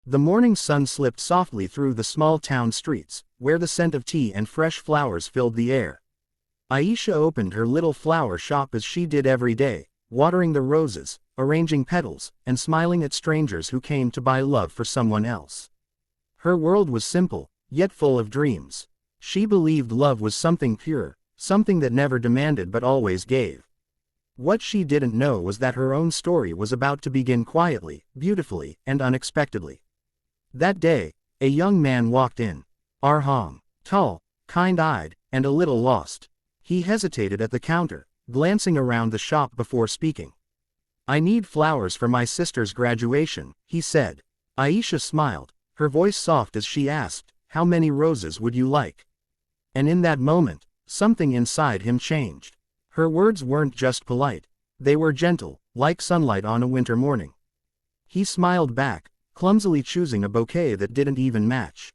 The morning sun slipped softly through the small town streets, where the scent of tea and fresh flowers filled the air. Aisha opened her little flower shop as she did every day, watering the roses, arranging petals, and smiling at strangers who came to buy love for someone else. Her world was simple, yet full of dreams. She believed love was something pure, something that never demanded but always gave. What she didn't know was that her own story was about to begin quietly, beautifully, and unexpectedly. That day, a young man walked in. Arham. Tall, kind-eyed, and a little lost. He hesitated at the counter, glancing around the shop before speaking. "I need flowers for my sister's graduation," he said. Aisha smiled, her voice soft as she asked, "How many roses would you like?" And in that moment, something inside him changed. Her words weren't just polite, they were gentle, like sunlight on a winter morning. He smiled back, clumsily choosing a bouquet that didn't even match.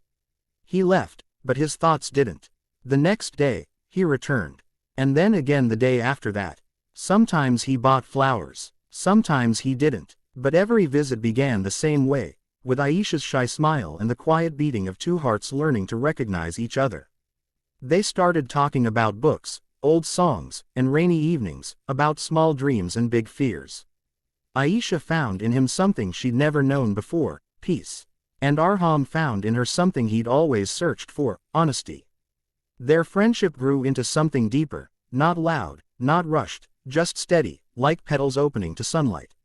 He left, but his thoughts didn't. The next day, he returned. And then again the day after that. Sometimes he bought flowers, sometimes he didn't, but every visit began the same way, with Aisha's shy smile and the quiet beating of two hearts learning to recognize each other. They started talking about books, old songs, and rainy evenings, about small dreams and big fears. Aisha found in him something she'd never known before, peace. And Arham found in her something he'd always searched for, honesty. Their friendship grew into something deeper, not loud, not rushed, just steady, like petals opening to sunlight.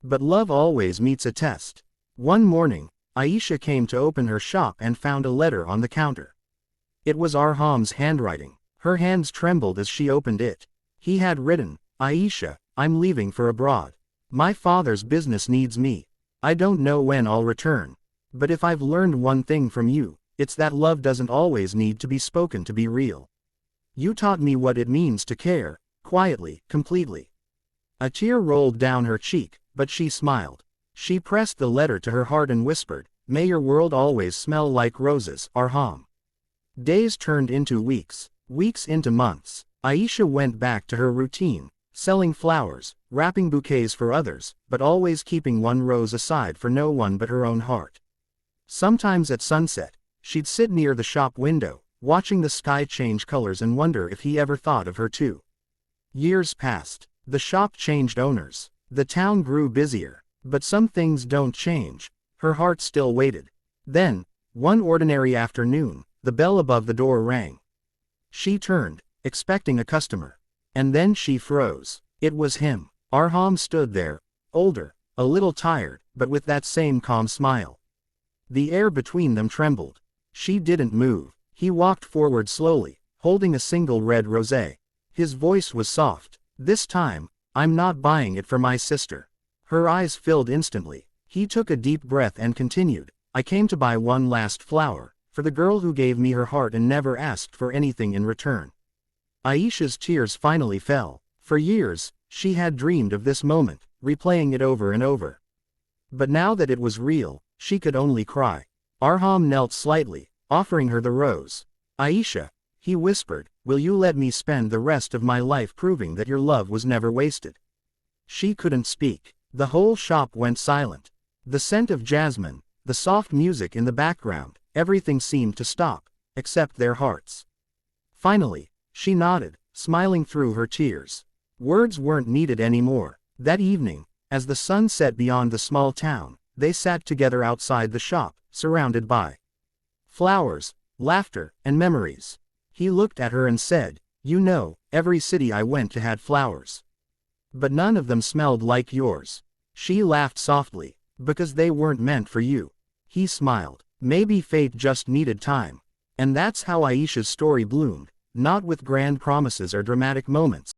But love always meets a test. One morning, Aisha came to open her shop and found a letter on the counter. It was Arham's handwriting. Her hands trembled as she opened it. He had written, "Aisha, I'm leaving for abroad. My father's business needs me. I don't know when I'll return. But if I've learned one thing from you, it's that love doesn't always need to be spoken to be real. You taught me what it means to care, quietly, completely." A tear rolled down her cheek, but she smiled. She pressed the letter to her heart and whispered, "May your world always smell like roses, Arham." Days turned into weeks, weeks into months. Aisha went back to her routine, selling flowers, wrapping bouquets for others, but always keeping one rose aside for no one but her own heart. Sometimes at sunset, she'd sit near the shop window, watching the sky change colors and wonder if he ever thought of her too. Years passed. The shop changed owners. The town grew busier. But some things don't change. Her heart still waited. Then, one ordinary afternoon, the bell above the door rang. She turned, expecting a customer. And then she froze. It was him. Arham stood there, older, a little tired, but with that same calm smile. The air between them trembled. She didn't move. He walked forward slowly, holding a single red rosé. His voice was soft. "This time, I'm not buying it for my sister." Her eyes filled instantly. He took a deep breath and continued, "I came to buy one last flower, for the girl who gave me her heart and never asked for anything in return." Aisha's tears finally fell. For years, she had dreamed of this moment, replaying it over and over. But now that it was real, she could only cry. Arham knelt slightly, offering her the rose. "Aisha," he whispered, "will you let me spend the rest of my life proving that your love was never wasted?" She couldn't speak. The whole shop went silent. The scent of jasmine, the soft music in the background, everything seemed to stop, except their hearts. Finally, she nodded, smiling through her tears. Words weren't needed anymore. That evening, as the sun set beyond the small town, they sat together outside the shop, surrounded by flowers, laughter, and memories. He looked at her and said, "You know, every city I went to had flowers. But none of them smelled like yours." She laughed softly, "Because they weren't meant for you." He smiled. Maybe fate just needed time. And that's how Aisha's story bloomed, not with grand promises or dramatic moments,